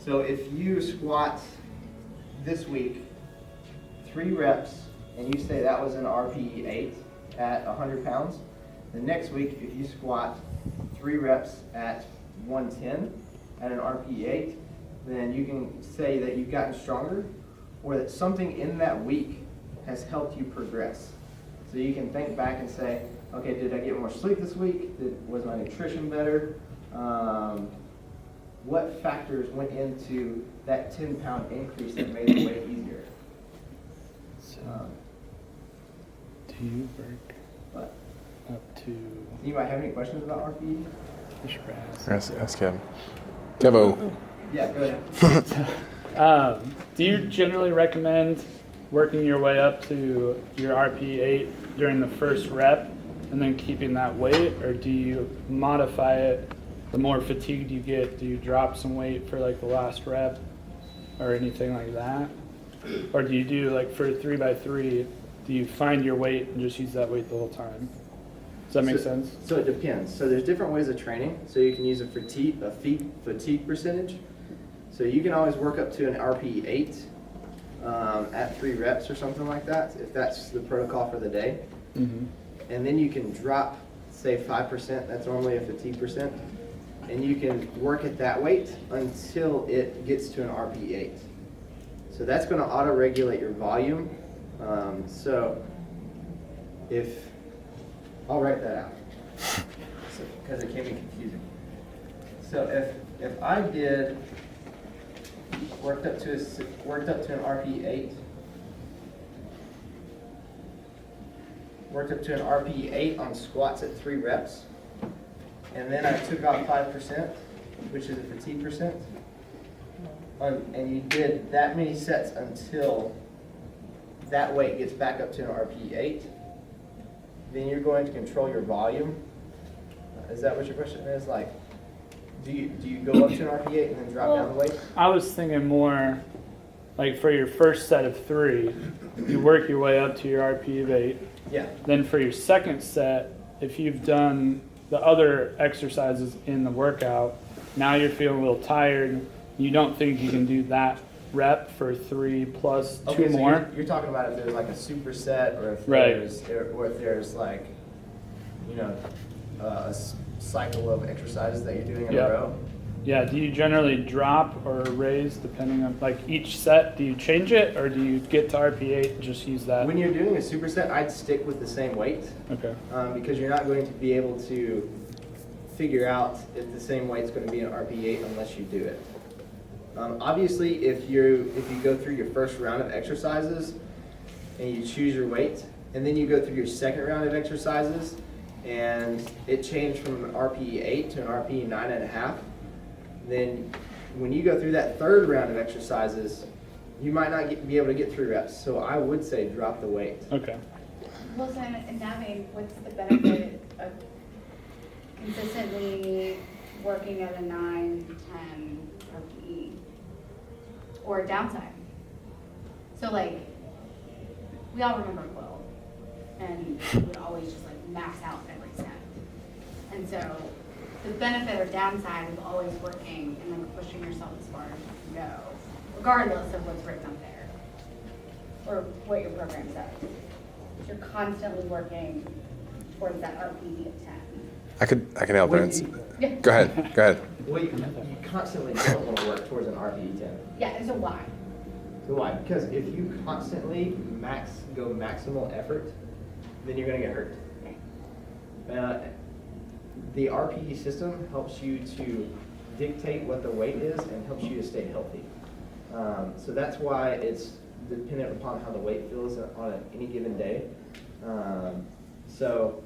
So if you squat this week 3 reps and you say that was an RPE 8 at 100 pounds, the next week if you squat 3 reps at 110 at an RPE 8, then you can say that you've gotten stronger or that something in that week has helped you progress. So you can think back and say, okay, did I get more sleep this week? Was my nutrition better? What factors went into that 10-pound increase that made the weight easier? So, do you work What? up to Anybody have any questions about RPE? the stress? Ask him. Kevo. Yeah, go ahead. Do you generally recommend working your way up to your RPE 8 during the first rep and then keeping that weight, or do you modify it the more fatigued you get? Do you drop some weight for like the last rep or anything like that? Or do you do like for 3x3, do you find your weight and just use that weight the whole time? Does that make sense? So it depends. So there's different ways of training. So you can use a fatigue percentage. So you can always work up to an RPE 8 at 3 reps or something like that, if that's the protocol for the day. Mm-hmm. And then you can drop, say 5%, that's normally a fatigue percent, and you can work at that weight until it gets to an RPE 8. So that's going to auto-regulate your volume. So if, I'll write that out, because it can be confusing. So if I did, worked up to an RPE 8, worked up to an RPE 8 on squats at 3 reps, and then I took out 5%, which is a fatigue percent, and you did that many sets until that weight gets back up to an RPE 8, then you're going to control your volume. Is that what your question is? Like, do you go up to an RPE 8 and then drop down the weight? I was thinking more like for your first set of 3, you work your way up to your RPE of 8. Yeah. Then for your second set, if you've done the other exercises in the workout, now you're feeling a little tired, you don't think you can do that rep for 3 plus 2 Okay, so more. you're talking about if there's like a superset, or if Right. there's like, you know, a cycle of exercises that you're doing in Yep. a row. Yeah, do you generally drop or raise depending on like each set? Do you change it or do you get to RP8 and just use that? When you're doing a superset, I'd stick with the same weight, Okay. because you're not going to be able to figure out if the same weight's going to be an RP8 unless you do it. Obviously, if you go through your first round of exercises and you choose your weight, and then you go through your second round of exercises and it changed from an RPE 8 to an RPE 9.5, then when you go through that third round of exercises, you might not be able to get 3 reps. So I would say drop the weight. Okay. Well, so in that vein, what's the benefit of consistently working at a 9, 10 RPE or a downside? So like, we all remember Quill, and we would always just like max out every set. And so the benefit or downside of always working and then pushing yourself as far as you can go, regardless of what's written up there or what your program says. You're constantly working towards that RPE of 10. I can help Well, answer. Yeah. Go ahead. Well, you constantly don't want to work towards an RPE 10. Yeah, so why? So why? Because if you constantly go maximal effort, then you're going to get hurt. The RPE system helps you to dictate what the weight is and helps you to stay healthy. So that's why it's dependent upon how the weight feels on any given day. So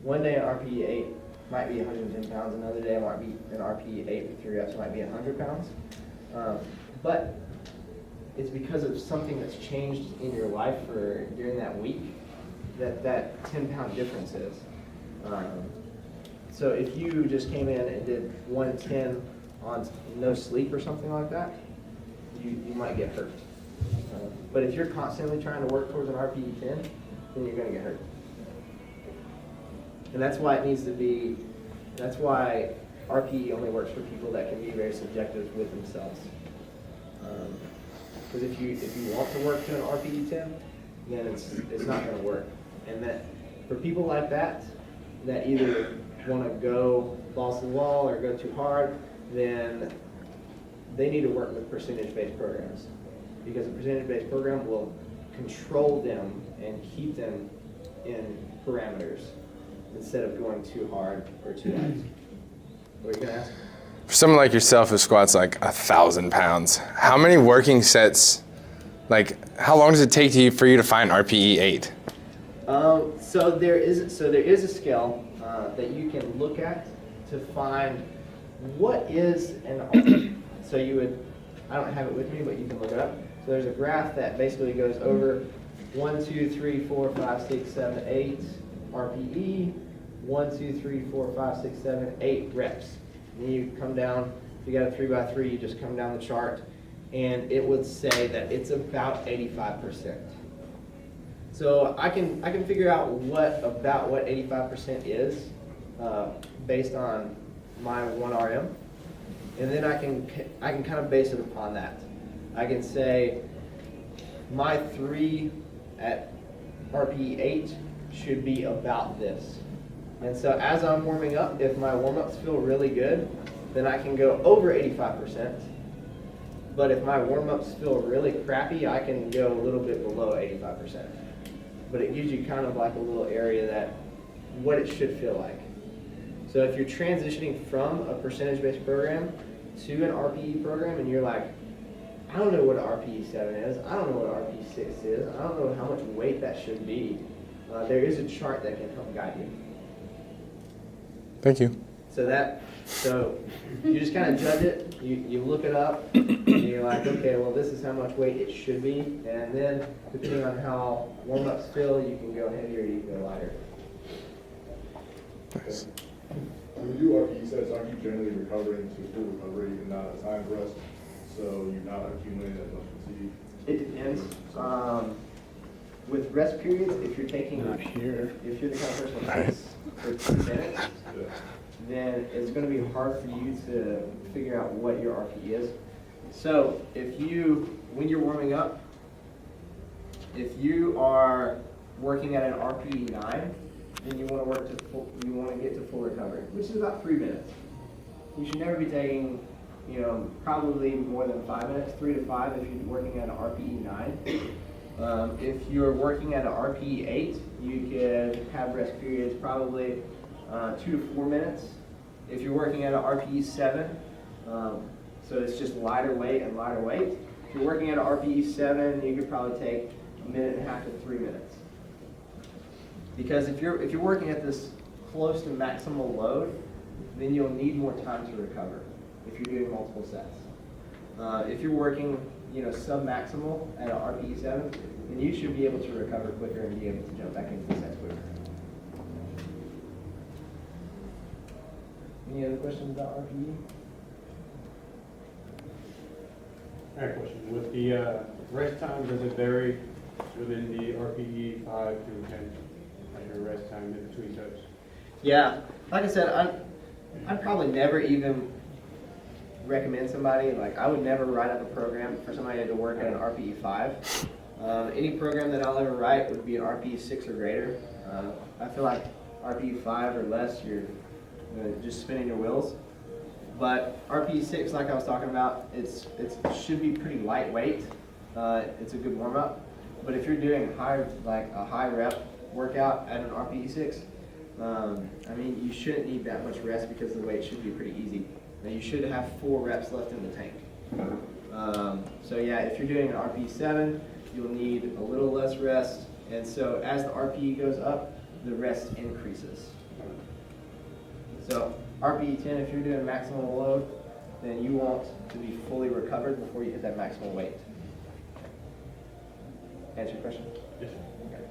one day an RPE 8 might be 110 pounds, another day it might be an RPE 8 with 3 reps might be 100 pounds. But it's because of something that's changed in your life during that week that 10-pound difference is. So if you just came in and did 110 on no sleep or something like that, you might get hurt. But if you're constantly trying to work towards an RPE 10, then you're going to get hurt. And that's why that's why RPE only works for people that can be very subjective with themselves. Because if you want to work to an RPE 10, then it's not going to work. And that for people like that either want to go balls to the wall or go too hard, then they need to work with percentage-based programs, because a percentage-based program will control them and keep them in parameters instead of going too hard or too light. What are you gonna ask? For someone like yourself who squats like 1,000 pounds, how many working sets, like how long does it take for you to find RPE 8? So there is a scale that you can look at to find what is an so you would, I don't have it with me, but you can look it up. So there's a graph that basically goes over 1, 2, 3, 4, 5, 6, 7, 8 RPE, 1, 2, 3, 4, 5, 6, 7, 8 reps. And then you come down, if you got a 3x3, you just come down the chart, and it would say that it's about 85%. So I can figure out what 85% is based on my 1RM, and then I can kind of base it upon that. I can say my 3 at RPE 8 should be about this. And so as I'm warming up, if my warm-ups feel really good, then I can go over 85%. But if my warm-ups feel really crappy, I can go a little bit below 85%. But it gives you kind of like a little area that what it should feel like. So if you're transitioning from a percentage-based program to an RPE program and you're like, I don't know what RPE 7 is, I don't know what RPE 6 is, I don't know how much weight that should be, there is a chart that can help guide you. Thank you. So you just kind of judge it, you look it up, and you're like, okay, well this is how much weight it should be, and then depending on how warm-ups feel, you can go heavier or you can go lighter. Nice. When you do RPE sets, aren't you generally recovering to full recovery and not a timed rest, so you're not accumulating as much fatigue? It depends. With rest periods, if you're taking, Not here. if you're the kind of person who takes for 2 minutes, Yeah. then it's going to be hard for you to figure out what your RPE is. So when you're warming up, if you are working at an RPE 9, then you want to get to full recovery, which is about 3 minutes. You should never be taking, probably more than 5 minutes, 3 to 5 if you're working at an RPE 9. If you're working at an RPE 8, you could have rest periods probably 2 to 4 minutes. If you're working at an RPE 7, so it's just lighter weight and lighter weight. If you're working at an RPE 7, you could probably take 1.5 minutes to 3 minutes. Because if you're working at this close to maximal load, then you'll need more time to recover if you're doing multiple sets. If you're working, sub-maximal at an RPE 7, then you should be able to recover quicker and be able to jump back into the sets quicker. Any other questions about RPE? I have a question. With the rest time, does it vary within the RPE 5 through 10? Like your rest time in between sets? Yeah, like I said, I'd probably never even recommend somebody, I would never write up a program for somebody to work at an RPE 5. Any program that I'll ever write would be an RPE 6 or greater. I feel like RPE 5 or less, you're just spinning your wheels. But RPE 6, like I was talking about, it should be pretty lightweight. It's a good warm-up. But if you're doing a high rep workout at an RPE 6, you shouldn't need that much rest because the weight should be pretty easy. Now you should have 4 reps left in the tank. So yeah, if you're doing an RPE 7, you'll need a little less rest. And so as the RPE goes up, the rest increases. So RPE 10, if you're doing maximal load, then you want to be fully recovered before you hit that maximal weight. Answer your question? Yes. Okay.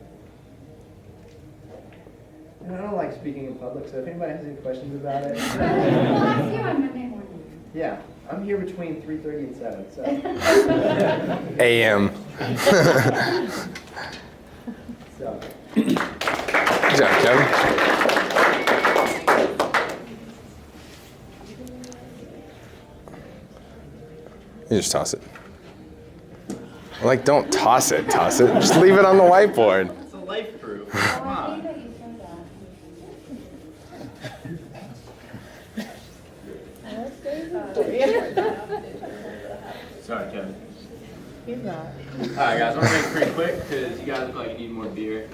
And I don't like speaking in public, so if anybody has any questions about it. Well, I'll see you on Monday morning. Yeah, I'm here between 3:30 and 7, so. AM. So. Good job, Kevin. You just toss it. Like, don't toss it. Just leave it on the whiteboard. It's a life proof. Oh, Come I on. hate that you said that. Sorry, Kevin. He's not. All right, guys, I'm gonna make it pretty quick because you guys look like you need more beer.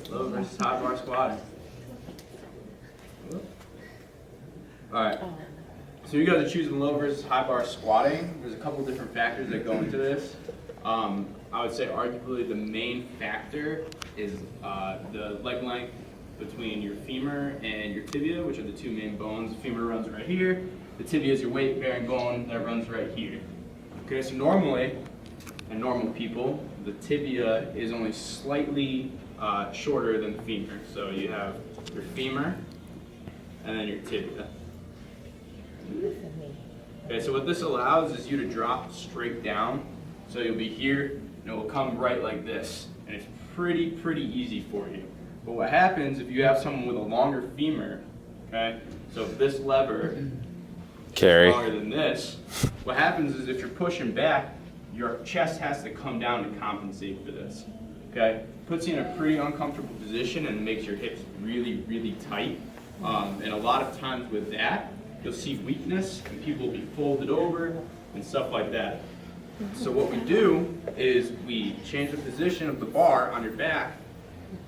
Low versus high bar squatting. All right. So you guys are choosing low versus high bar squatting. There's a couple different factors that go into this. I would say arguably the main factor is the leg length between your femur and your tibia, which are the two main bones. The femur runs right here. The tibia is your weight-bearing bone that runs right here. Okay, so normally, in normal people, the tibia is only slightly shorter than the femur. So you have your femur and then your tibia. Okay, so what this allows is you to drop straight down. So you'll be here, and it will come right like this. And it's pretty easy for you. But what happens if you have someone with a longer femur, okay? So if this lever Carry. is longer than this, what happens is if you're pushing back, your chest has to come down to compensate for this, okay? Puts you in a pretty uncomfortable position and makes your hips really tight. And a lot of times with that, you'll see weakness and people will be folded over and stuff like that. So what we do is we change the position of the bar on your back,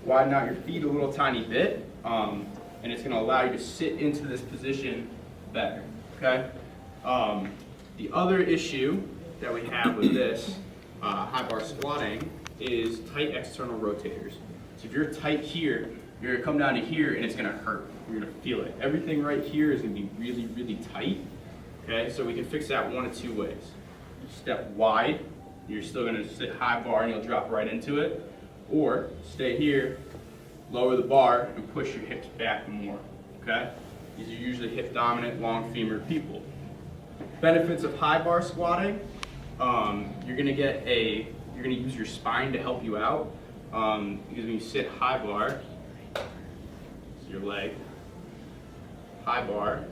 widen out your feet a little tiny bit, and it's going to allow you to sit into this position better, okay? The other issue that we have with this high bar squatting is tight external rotators. So if you're tight here, you're going to come down to here and it's going to hurt. You're going to feel it. Everything right here is going to be really tight, okay? So we can fix that one of two ways. Step wide, you're still going to sit high bar and you'll drop right into it, or stay here, lower the bar, and push your hips back more, okay? These are usually hip dominant, long femur people. Benefits of high bar squatting, you're going to use your spine to help you out, because when you sit high bar, your leg, high bar,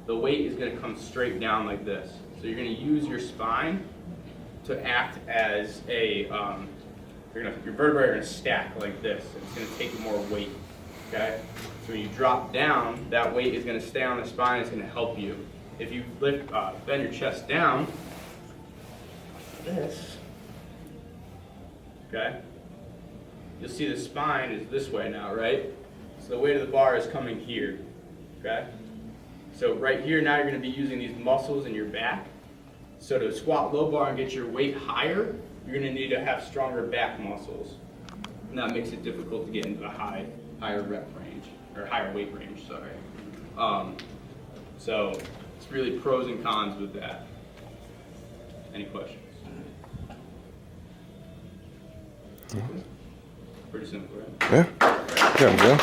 the weight is going to come straight down like this. So you're going to use your spine to act as a, your vertebrae are going to stack like this. It's going to take more weight, okay? So when you drop down, that weight is going to stay on the spine. It's going to help you. If you bend your chest down, like this, okay? You'll see the spine is this way now, right? So the weight of the bar is coming here, okay? So right here now you're going to be using these muscles in your back. So to squat low bar and get your weight higher, you're going to need to have stronger back muscles. And that makes it difficult to get into a higher rep range, or higher weight range, sorry. So it's really pros and cons with that. Any questions? Pretty simple, right? Yeah. Good, Bill.